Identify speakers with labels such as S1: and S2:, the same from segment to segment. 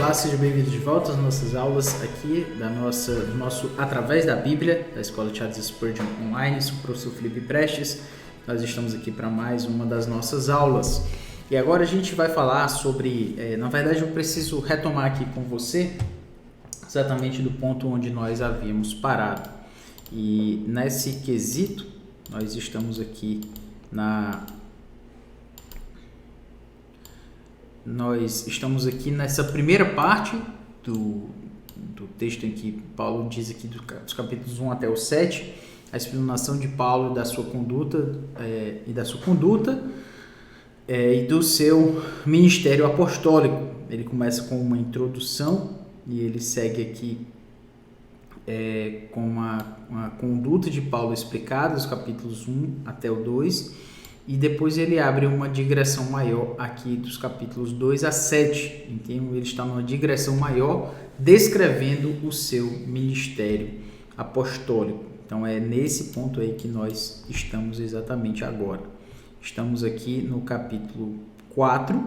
S1: Olá, seja bem-vindo de volta às nossas aulas aqui do nosso Através da Bíblia, da Escola Charles Spurgeon Online. Sou o professor Felipe Prestes. Nós estamos aqui para mais uma das nossas aulas. E agora a gente vai falar sobre, na verdade eu preciso retomar aqui com você exatamente do ponto onde nós havíamos parado. E nesse quesito, nós estamos aqui nessa primeira parte do texto em que Paulo diz aqui dos capítulos 1 até o 7, a explanação de Paulo da sua conduta e do seu ministério apostólico. Ele começa com uma introdução e ele segue aqui com uma conduta de Paulo explicada, dos capítulos 1 até o 2, e depois ele abre uma digressão maior aqui dos capítulos 2 a 7. Então ele está numa digressão maior descrevendo o seu ministério apostólico. Então é nesse ponto aí que nós estamos exatamente agora. Estamos aqui no capítulo 4,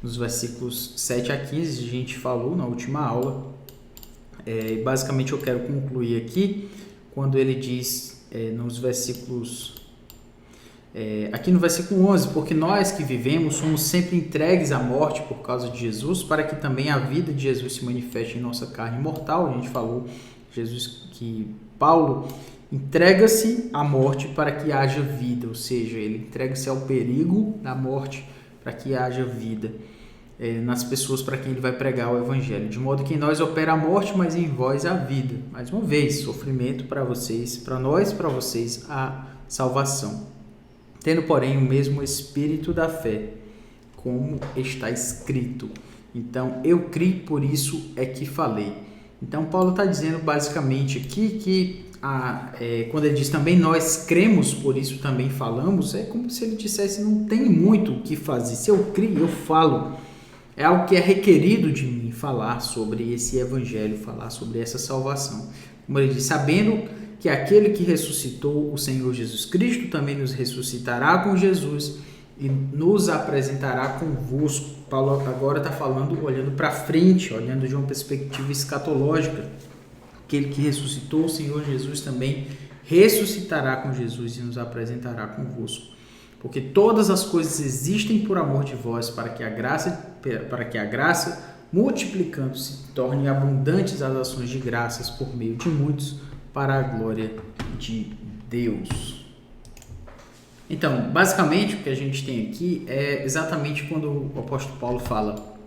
S1: nos versículos 7 a 15, a gente falou na última aula. Basicamente eu quero concluir aqui quando ele diz nos versículos... aqui no versículo 11, porque nós que vivemos somos sempre entregues à morte por causa de Jesus, para que também a vida de Jesus se manifeste em nossa carne mortal. A gente falou que Paulo entrega-se à morte para que haja vida, ou seja, ele entrega-se ao perigo da morte para que haja vida nas pessoas para quem ele vai pregar o evangelho, de modo que em nós opera a morte, mas em vós a vida. Mais uma vez, sofrimento para vocês, para nós, para vocês, a salvação. Tendo, porém, o mesmo espírito da fé, como está escrito. Então, eu criei, por isso é que falei. Então, Paulo está dizendo basicamente aqui que, quando ele diz também nós cremos, por isso também falamos, é como se ele dissesse, não tem muito o que fazer. Se eu criei, eu falo. É algo que é requerido de mim falar sobre esse evangelho, falar sobre essa salvação. Como ele diz, sabendo que aquele que ressuscitou o Senhor Jesus Cristo também nos ressuscitará com Jesus e nos apresentará convosco. Paulo agora está falando, olhando para frente, olhando de uma perspectiva escatológica. Aquele que ressuscitou o Senhor Jesus também ressuscitará com Jesus e nos apresentará convosco. Porque todas as coisas existem por amor de vós, para que a graça multiplicando-se, torne abundantes as ações de graças por meio de muitos, para a glória de Deus. Então, basicamente, o que a gente tem aqui é exatamente quando o apóstolo Paulo fala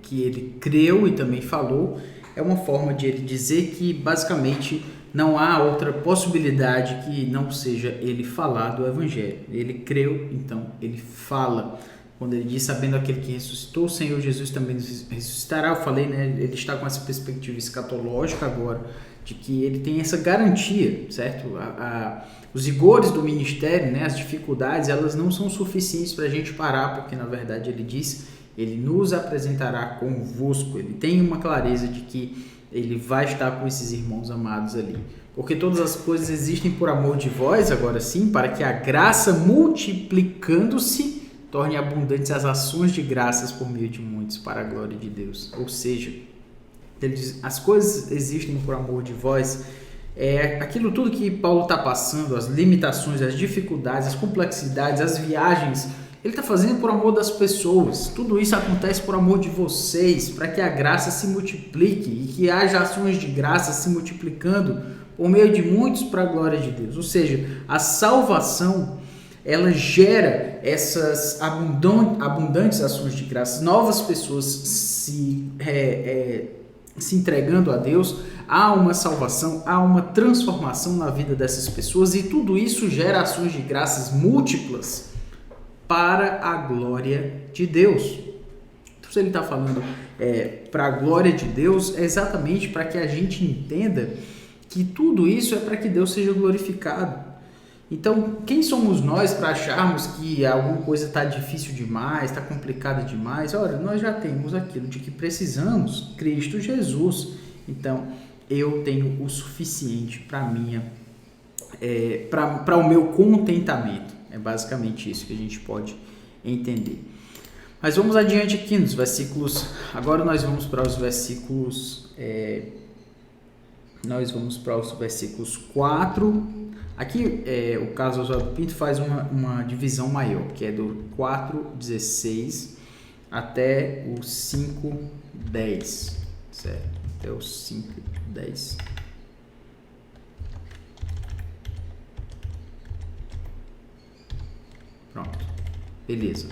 S1: que ele creu e também falou, é uma forma de ele dizer que, basicamente, não há outra possibilidade que não seja ele falar do evangelho. Ele creu, então ele fala. Quando ele diz, sabendo aquele que ressuscitou, o Senhor Jesus também nos ressuscitará. Eu falei, né? Ele está com essa perspectiva escatológica agora, de que ele tem essa garantia, certo? Os rigores do ministério, né? As dificuldades, elas não são suficientes para a gente parar, porque na verdade ele diz, ele nos apresentará convosco. Ele tem uma clareza de que ele vai estar com esses irmãos amados ali. Porque todas as coisas existem por amor de vós, agora sim, para que a graça multiplicando-se torne abundantes as ações de graças por meio de muitos, para a glória de Deus. Ou seja, ele diz, as coisas existem por amor de vós, aquilo tudo que Paulo está passando, as limitações, as dificuldades, as complexidades, as viagens, ele está fazendo por amor das pessoas. Tudo isso acontece por amor de vocês, para que a graça se multiplique e que haja ações de graça se multiplicando por meio de muitos para a glória de Deus. Ou seja, a salvação, ela gera essas abundantes ações de graça, novas pessoas se entregando a Deus, há uma salvação, há uma transformação na vida dessas pessoas e tudo isso gera ações de graças múltiplas para a glória de Deus. Então, se ele está falando para a glória de Deus, é exatamente para que a gente entenda que tudo isso é para que Deus seja glorificado. Então, quem somos nós para acharmos que alguma coisa está difícil demais, está complicada demais? Ora, nós já temos aquilo de que precisamos, Cristo Jesus. Então, eu tenho o suficiente para o meu contentamento. É basicamente isso que a gente pode entender. Mas vamos adiante aqui nos versículos. Agora nós vamos para os versículos. Nós vamos para os versículos 4. Aqui o Carlos Oswaldo Pinto faz uma divisão maior, que é do 4:16 até o 5:10, certo? Até o 5:10. Pronto, beleza.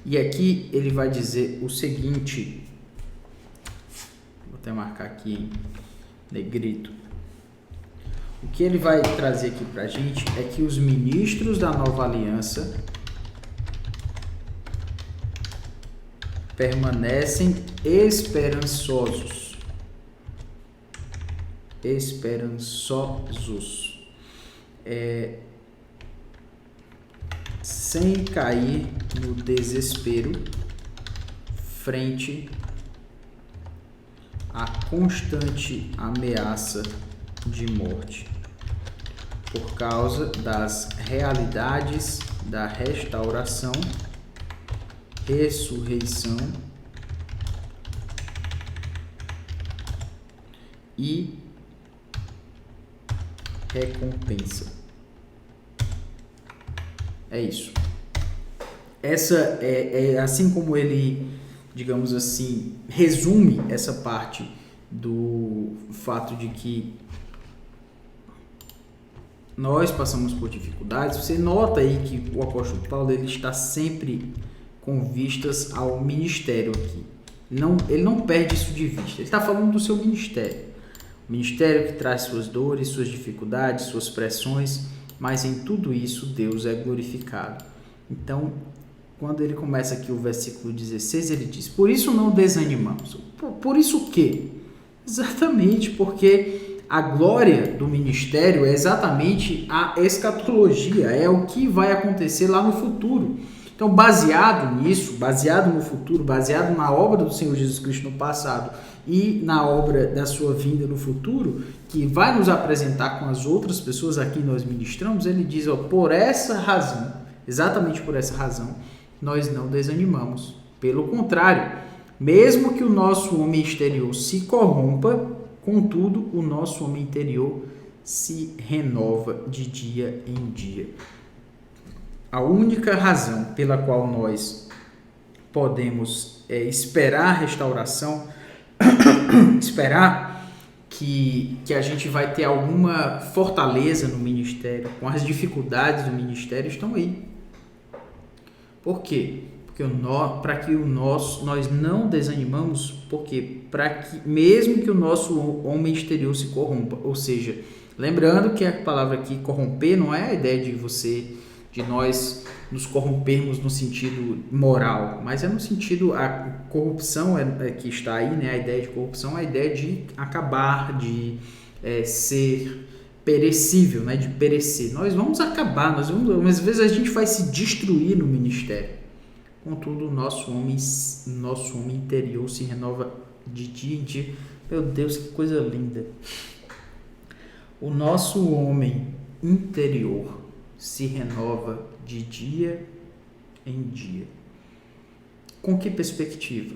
S1: E aqui ele vai dizer o seguinte, vou até marcar aqui em negrito. O que ele vai trazer aqui para a gente é que os ministros da nova aliança permanecem esperançosos. Sem cair no desespero frente à constante ameaça de morte, por causa das realidades da restauração, ressurreição e recompensa. É isso. Essa é assim como ele, digamos assim, resume essa parte do fato de que nós passamos por dificuldades. Você nota aí que o apóstolo Paulo ele está sempre com vistas ao ministério aqui. Ele não perde isso de vista. Ele está falando do seu ministério. O ministério que traz suas dores, suas dificuldades, suas pressões, mas em tudo isso Deus é glorificado. Então, quando ele começa aqui o versículo 16, ele diz: por isso não desanimamos. Por isso o quê? Exatamente porque a glória do ministério é exatamente a escatologia, é o que vai acontecer lá no futuro. Então, baseado nisso, baseado no futuro, baseado na obra do Senhor Jesus Cristo no passado e na obra da sua vinda no futuro, que vai nos apresentar com as outras pessoas a quem nós ministramos, ele diz, por essa razão, exatamente por essa razão, nós não desanimamos. Pelo contrário, mesmo que o nosso homem exterior se corrompa, contudo, o nosso homem interior se renova de dia em dia. A única razão pela qual nós podemos esperar a restauração, esperar que a gente vai ter alguma fortaleza no ministério, com as dificuldades do ministério, estão aí. Por quê? Porque para que nós não desanimamos, porque mesmo que o nosso homem exterior se corrompa, ou seja, lembrando que a palavra aqui corromper não é a ideia de nós nos corrompermos no sentido moral, mas é no sentido, a corrupção que está aí, né? A ideia de corrupção é a ideia de acabar, de ser perecível, né? De perecer. Nós vamos acabar, às vezes a gente vai se destruir no ministério. Contudo, o nosso homem interior se renova de dia em dia. Meu Deus, que coisa linda! O nosso homem interior se renova de dia em dia. Com que perspectiva?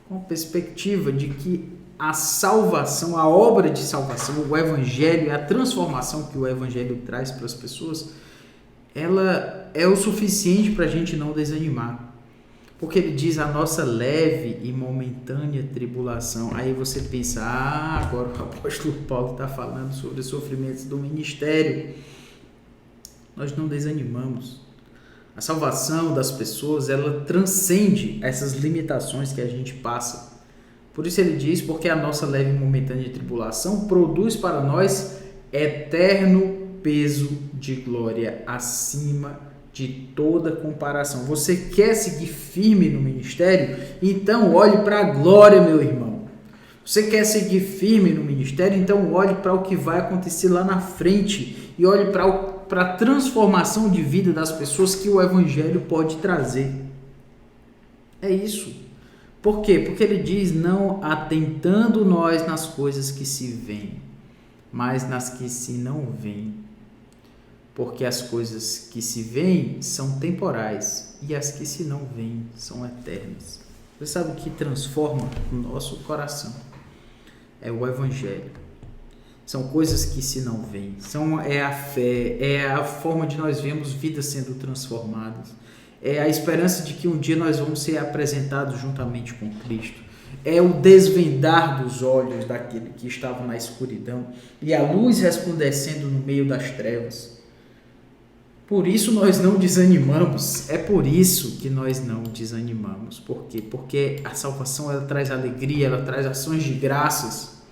S1: Com a perspectiva de que a salvação, a obra de salvação, o evangelho, a transformação que o evangelho traz para as pessoas, ela é o suficiente para a gente não desanimar. Porque ele diz a nossa leve e momentânea tribulação. Aí você pensa, agora o apóstolo Paulo está falando sobre os sofrimentos do ministério. Nós não desanimamos. A salvação das pessoas, ela transcende essas limitações que a gente passa. Por isso ele diz, porque a nossa leve e momentânea tribulação produz para nós eterno peso de glória acima de toda comparação. Você quer seguir firme no ministério? Então olhe para a glória, meu irmão. Você quer seguir firme no ministério? Então olhe para o que vai acontecer lá na frente e olhe para a transformação de vida das pessoas que o evangelho pode trazer. É isso. Por quê? Porque ele diz, não atentando nós nas coisas que se veem, mas nas que se não veem. porque as coisas que se veem são temporais e as que se não veem são eternas. Você sabe o que transforma o nosso coração? É o Evangelho. São coisas que se não veem. É a fé, é a forma de nós vermos vidas sendo transformadas. É a esperança de que um dia nós vamos ser apresentados juntamente com Cristo. É o desvendar dos olhos daquele que estava na escuridão e a luz resplandecendo no meio das trevas. Por isso nós não desanimamos. É por isso que nós não desanimamos. Por quê? Porque a salvação ela traz alegria, ela traz ações de graças.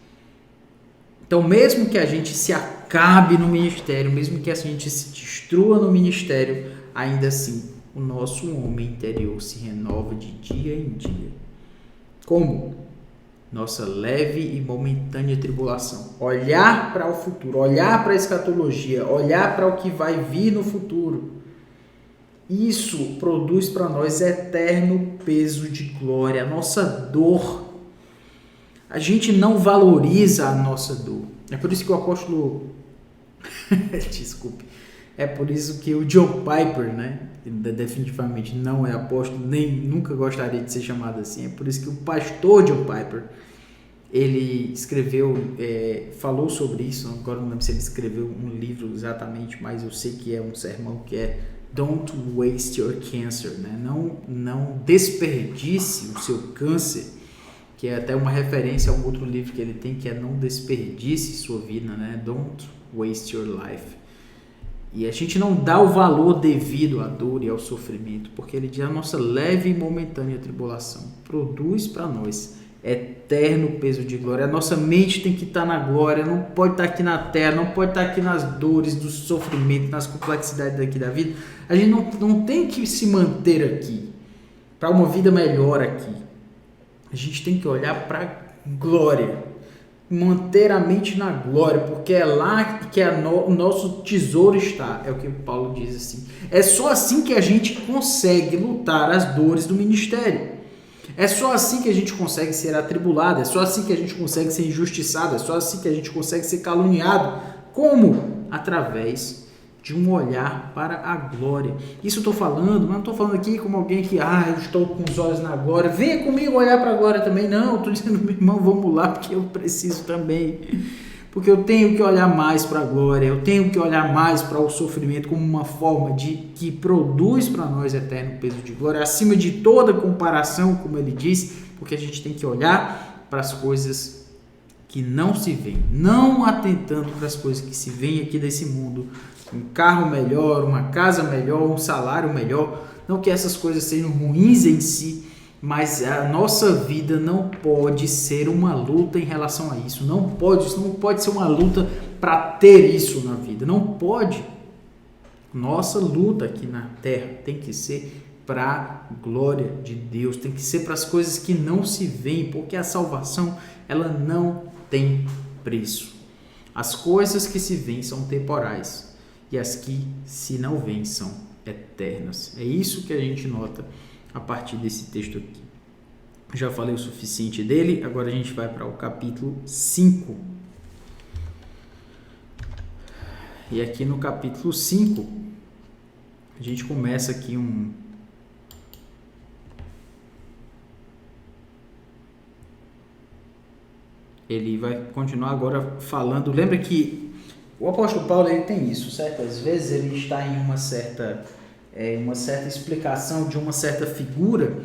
S1: Então, mesmo que a gente se acabe no ministério, mesmo que a gente se destrua no ministério, ainda assim o nosso homem interior se renova de dia em dia. Como? Nossa leve e momentânea tribulação. Olhar para o futuro, olhar para a escatologia, olhar para o que vai vir no futuro. Isso produz para nós eterno peso de glória. A nossa dor. A gente não valoriza a nossa dor. É por isso que o apóstolo... Desculpe. É por isso que o John Piper, né? Definitivamente não é apóstolo, nem nunca gostaria de ser chamado assim. É por isso que o pastor John Piper, ele escreveu, falou sobre isso. Agora não lembro se ele escreveu um livro exatamente, mas eu sei que é um sermão que é Don't Waste Your Cancer, né? Não desperdice o seu câncer, que é até uma referência a um outro livro que ele tem, que é Não Desperdice Sua Vida, né? Don't Waste Your Life. E a gente não dá o valor devido à dor e ao sofrimento, porque ele diz a nossa leve e momentânea tribulação produz para nós eterno peso de glória. A nossa mente tem que estar na glória, não pode estar aqui na terra, não pode estar aqui nas dores, do sofrimento, nas complexidades daqui da vida. A gente não tem que se manter aqui para uma vida melhor aqui. A gente tem que olhar para a glória, manter a mente na glória, porque é lá que o nosso tesouro está. É o que Paulo diz assim. É só assim que a gente consegue lutar as dores do ministério. É só assim que a gente consegue ser atribulado. É só assim que a gente consegue ser injustiçado. É só assim que a gente consegue ser caluniado. Como? Através de um olhar para a glória. Isso eu estou falando, mas não estou falando aqui como alguém que, eu estou com os olhos na glória, venha comigo olhar para a glória também. Não, estou dizendo, meu irmão, vamos lá, porque eu preciso também. Porque eu tenho que olhar mais para a glória, eu tenho que olhar mais para o sofrimento como uma forma que produz para nós eterno peso de glória, acima de toda comparação, como ele diz, porque a gente tem que olhar para as coisas que não se veem, não atentando para as coisas que se veem aqui desse mundo, um carro melhor, uma casa melhor, um salário melhor. Não que essas coisas sejam ruins em si, mas a nossa vida não pode ser uma luta em relação a isso. Não pode ser uma luta para ter isso na vida. Não pode. Nossa luta aqui na terra tem que ser para a glória de Deus, tem que ser para as coisas que não se veem, porque a salvação ela não tem preço. As coisas que se veem são temporais. E as que se não veem são eternas. É isso que a gente nota a partir desse texto aqui. Já falei o suficiente dele, agora a gente vai para o capítulo 5. E aqui no capítulo 5, a gente começa aqui Ele vai continuar agora falando. Lembra que o apóstolo Paulo ele tem isso, certas vezes ele está em uma certa explicação de uma certa figura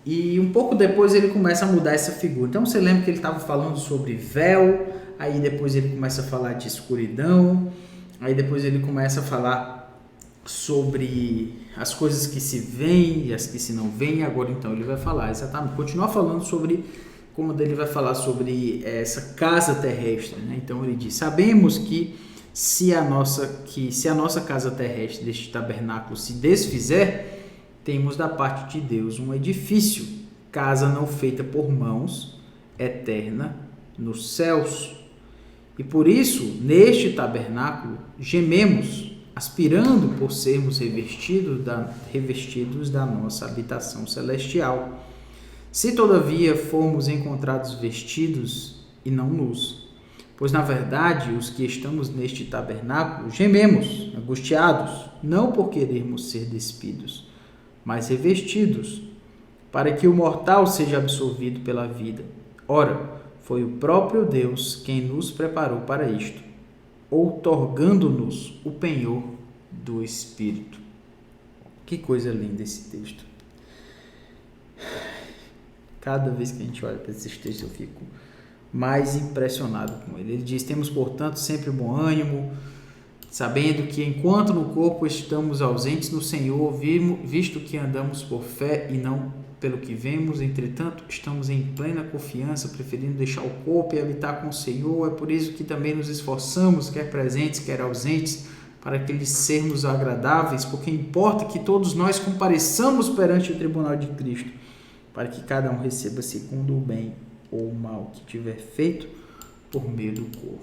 S1: e um pouco depois ele começa a mudar essa figura. Então você lembra que ele estava falando sobre véu, aí depois ele começa a falar de escuridão, aí depois ele começa a falar sobre as coisas que se veem e as que se não veem. Agora então ele vai falar exatamente, continuar falando sobre como ele vai falar sobre essa casa terrestre, né? Então ele diz: sabemos que se a nossa casa terrestre deste tabernáculo se desfizer, temos da parte de Deus um edifício, casa não feita por mãos, eterna nos céus. E por isso, neste tabernáculo, gememos, aspirando por sermos revestidos da nossa habitação celestial. Se todavia formos encontrados vestidos e não nus, Pois, na verdade, os que estamos neste tabernáculo gememos, angustiados, não por querermos ser despidos, mas revestidos, para que o mortal seja absorvido pela vida. Ora, foi o próprio Deus quem nos preparou para isto, outorgando-nos o penhor do Espírito. Que coisa linda esse texto. Cada vez que a gente olha para esses textos eu fico mais impressionado com ele. Ele diz: temos, portanto, sempre bom ânimo, sabendo que enquanto no corpo estamos ausentes no Senhor, visto que andamos por fé e não pelo que vemos, entretanto, estamos em plena confiança, preferindo deixar o corpo e habitar com o Senhor. É por isso que também nos esforçamos, quer presentes, quer ausentes, para que lhes sermos agradáveis, porque importa que todos nós compareçamos perante o tribunal de Cristo, para que cada um receba segundo o bem ou o mal que tiver feito por meio do corpo.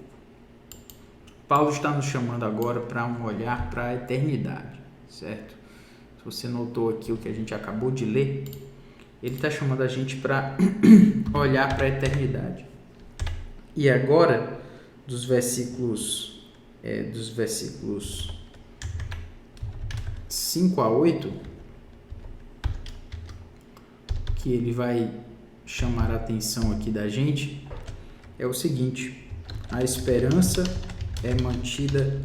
S1: Paulo está nos chamando agora para um olhar para a eternidade, certo? Se você notou aqui o que a gente acabou de ler, ele está chamando a gente para olhar para a eternidade. E agora, dos versículos 5 a 8, que ele vai chamar a atenção aqui da gente, é o seguinte: a esperança é mantida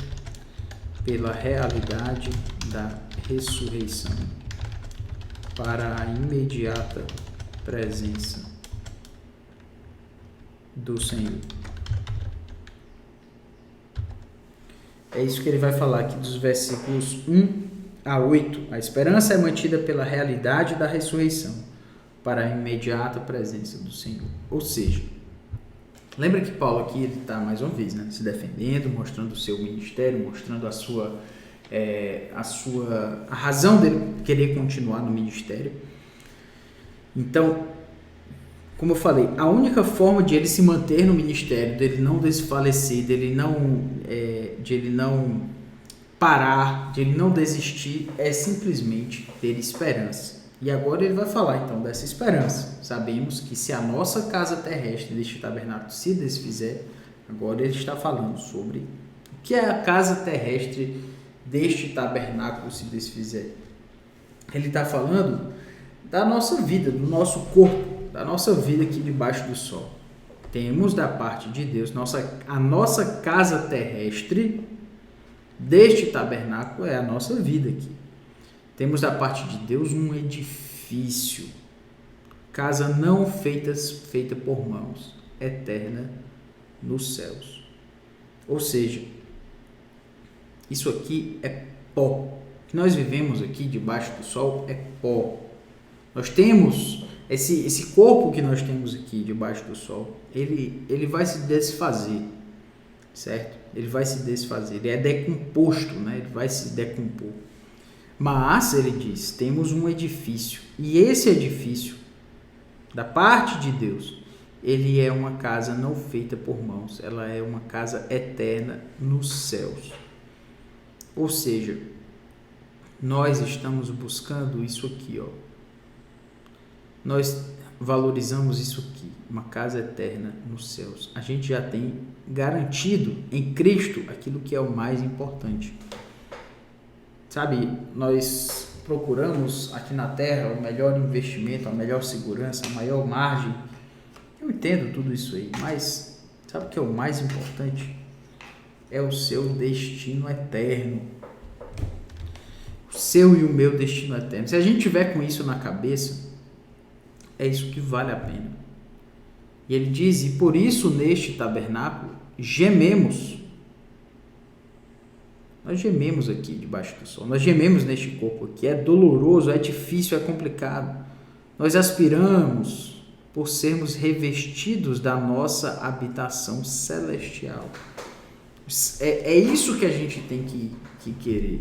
S1: pela realidade da ressurreição para a imediata presença do Senhor. É isso que ele vai falar aqui dos versículos 1 a 8. A esperança é mantida pela realidade da ressurreição para a imediata presença do Senhor. Ou seja, lembra que Paulo aqui está mais uma vez, se defendendo, mostrando o seu ministério, mostrando a razão dele querer continuar no ministério. Então, como eu falei, a única forma de ele se manter no ministério, dele não desfalecer, de ele não parar, de ele não desistir, é simplesmente ter esperança. E agora ele vai falar então dessa esperança. Sabemos que se a nossa casa terrestre deste tabernáculo se desfizer, agora ele está falando sobre o que é a casa terrestre deste tabernáculo se desfizer. Ele está falando da nossa vida, do nosso corpo, da nossa vida aqui debaixo do sol. Temos da parte de Deus, a nossa casa terrestre deste tabernáculo é a nossa vida aqui. Temos da parte de Deus um edifício, casa não feita por mãos, eterna nos céus. Ou seja, isso aqui é pó. O que nós vivemos aqui debaixo do sol é pó. Nós temos esse corpo que nós temos aqui debaixo do sol, ele vai se desfazer, certo? Ele vai se desfazer, ele é decomposto, ele vai se decompor. Mas, ele diz, temos um edifício, e esse edifício, da parte de Deus, ele é uma casa não feita por mãos, ela é uma casa eterna nos céus. Ou seja, nós estamos buscando isso aqui, Nós valorizamos isso aqui, uma casa eterna nos céus. A gente já tem garantido em Cristo aquilo que é o mais importante. Sabe, nós procuramos aqui na terra o melhor investimento, a melhor segurança, a maior margem. Eu entendo tudo isso aí, mas sabe o que é o mais importante? É o seu destino eterno. O seu e o meu destino eterno. Se a gente tiver com isso na cabeça, é isso que vale a pena. E ele diz, e por isso neste tabernáculo gememos. Nós gememos aqui debaixo do sol, nós gememos neste corpo aqui, é doloroso, é difícil, é complicado. Nós aspiramos por sermos revestidos da nossa habitação celestial. É isso que a gente tem que querer.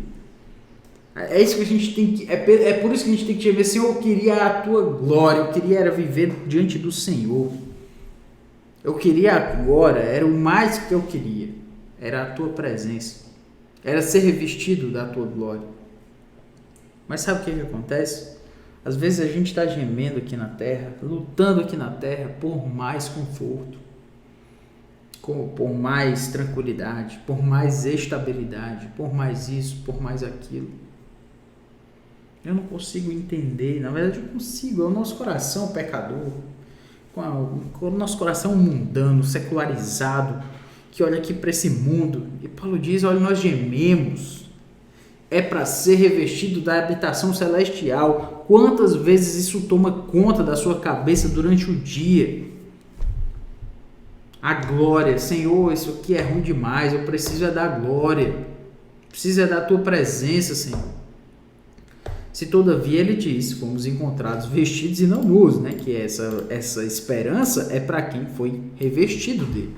S1: É isso que a gente tem que. É por isso que a gente tem que gemer, Senhor, eu queria a tua glória, eu queria era viver diante do Senhor. Eu queria agora, era o mais que eu queria, era a tua presença. Era ser revestido da tua glória. Mas sabe o que acontece? Às vezes a gente está gemendo aqui na terra, lutando aqui na terra por mais conforto. por mais tranquilidade, por mais estabilidade, por mais isso, por mais aquilo. Eu não consigo entender, na verdade eu consigo, é o nosso coração pecador, com o nosso coração mundano, secularizado, que olha aqui para esse mundo, e Paulo diz, olha, nós gememos, é para ser revestido da habitação celestial. Quantas vezes isso toma conta da sua cabeça durante o dia? A glória, Senhor, isso aqui é ruim demais, eu preciso é da glória, preciso é da tua presença, Senhor. Se todavia ele diz, fomos encontrados vestidos e não nus, né? Que essa esperança é para quem foi revestido dele.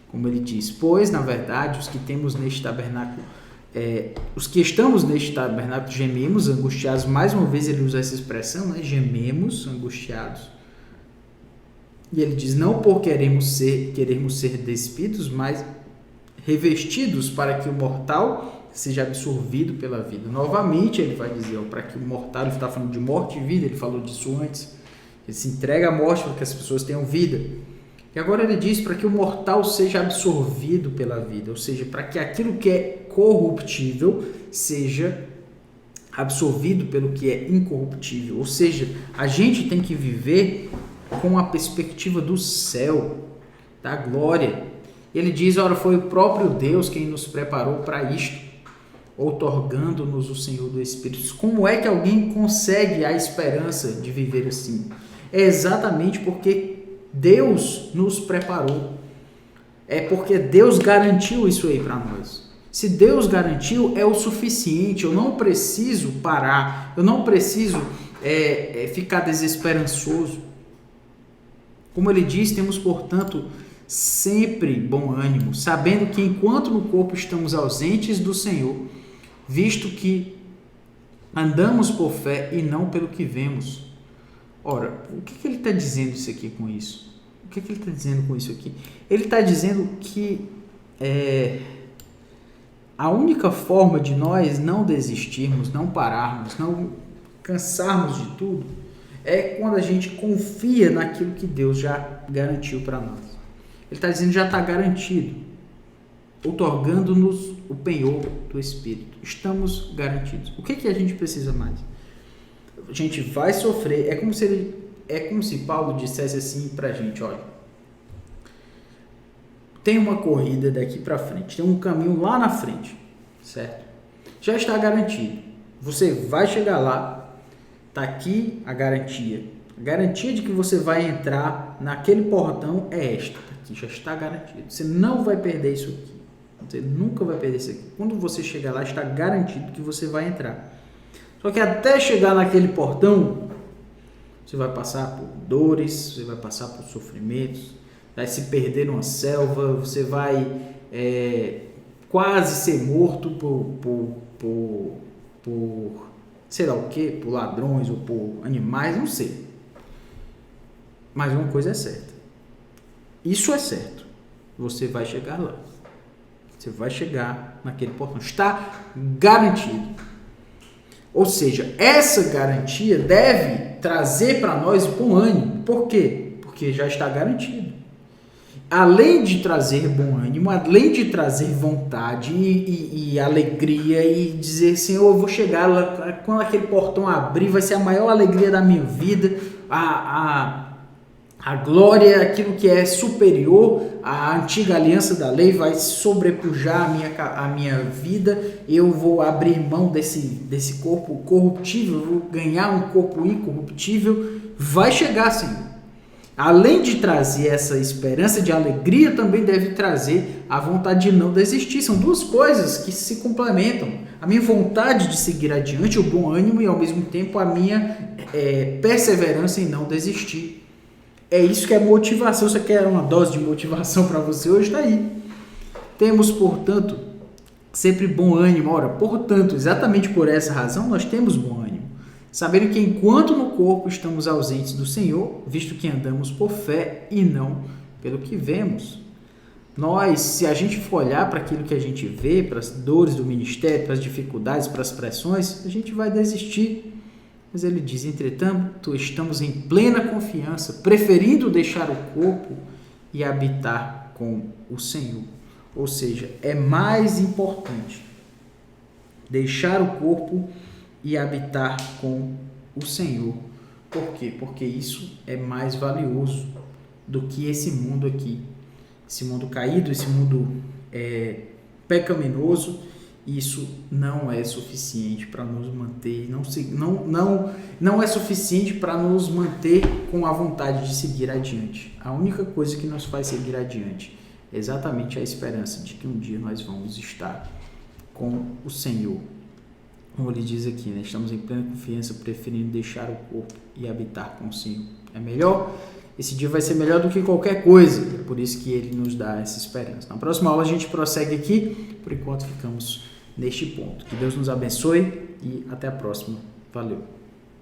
S1: Como ele diz, pois, na verdade, os que temos neste tabernáculo, os que estamos neste tabernáculo gememos, angustiados. Mais uma vez ele usa essa expressão, né? Gememos, angustiados. E ele diz, não por queremos ser despidos, mas revestidos para que o mortal seja absorvido pela vida. Novamente ele vai dizer, para que o mortal, ele está falando de morte e vida, ele falou disso antes, ele se entrega à morte para que as pessoas tenham vida. E agora ele diz para que o mortal seja absorvido pela vida, ou seja, para que aquilo que é corruptível seja absorvido pelo que é incorruptível. Ou seja, a gente tem que viver com a perspectiva do céu, da glória. Ele diz, ora, foi o próprio Deus quem nos preparou para isto, outorgando-nos o Senhor do Espírito. Como é que alguém consegue a esperança de viver assim? É exatamente porque Deus nos preparou. É porque Deus garantiu isso aí para nós. Se Deus garantiu, é o suficiente. Eu não preciso parar. Eu não preciso ficar desesperançoso. Como ele diz, temos, portanto, sempre bom ânimo, sabendo que enquanto no corpo estamos ausentes do Senhor, visto que andamos por fé e não pelo que vemos. Ora, o que ele está dizendo isso aqui com isso? O que ele está dizendo com isso aqui? Ele está dizendo que a única forma de nós não desistirmos, não pararmos, não cansarmos de tudo, é quando a gente confia naquilo que Deus já garantiu para nós. Ele está dizendo já está garantido, outorgando-nos o penhor do Espírito. Estamos garantidos. O que a gente precisa mais? A gente vai sofrer. É como se Paulo dissesse assim para a gente, olha, tem uma corrida daqui para frente, tem um caminho lá na frente, certo? Já está garantido. Você vai chegar lá. Está aqui a garantia. A garantia de que você vai entrar naquele portão é esta. Aqui já está garantido. Você não vai perder isso aqui. Você nunca vai perder isso aqui. Quando você chegar lá, está garantido que você vai entrar. Só que até chegar naquele portão, você vai passar por dores, você vai passar por sofrimentos, vai se perder numa selva, você vai quase ser morto por sei lá o que, por ladrões ou por animais, não sei. Mas uma coisa é certa. Isso é certo. Você vai chegar lá. Você vai chegar naquele portão. Está garantido. Ou seja, essa garantia deve trazer para nós bom ânimo. Por quê? Porque já está garantido. Além de trazer bom ânimo, além de trazer vontade e alegria e dizer, Senhor, eu vou chegar lá, quando aquele portão abrir, vai ser a maior alegria da minha vida, a glória, aquilo que é superior à antiga aliança da lei vai sobrepujar a minha vida, eu vou abrir mão desse corpo corruptível, eu vou ganhar um corpo incorruptível, vai chegar, Senhor. Além de trazer essa esperança de alegria, também deve trazer a vontade de não desistir. São duas coisas que se complementam. A minha vontade de seguir adiante, o bom ânimo e ao mesmo tempo a minha perseverança em não desistir. É isso que é motivação. Você quer uma dose de motivação para você hoje? Está aí. Temos, portanto, sempre bom ânimo. Ora, portanto, exatamente por essa razão, nós temos bom ânimo. Sabendo que enquanto no corpo estamos ausentes do Senhor, visto que andamos por fé e não pelo que vemos. Nós, se a gente for olhar para aquilo que a gente vê, para as dores do ministério, para as dificuldades, para as pressões, a gente vai desistir. Mas ele diz, entretanto, estamos em plena confiança, preferindo deixar o corpo e habitar com o Senhor. Ou seja, é mais importante deixar o corpo e habitar com o Senhor. Por quê? Porque isso é mais valioso do que esse mundo aqui. Esse mundo caído, esse mundo pecaminoso, isso não é suficiente para nos manter, não é suficiente para nos manter com a vontade de seguir adiante. A única coisa que nos faz seguir adiante é exatamente a esperança de que um dia nós vamos estar com o Senhor. Como ele diz aqui, né? Estamos em plena confiança, preferindo deixar o corpo e habitar com o Senhor. É melhor, esse dia vai ser melhor do que qualquer coisa, é por isso que ele nos dá essa esperança. Na próxima aula a gente prossegue aqui, por enquanto ficamos neste ponto. Que Deus nos abençoe e até a próxima. Valeu!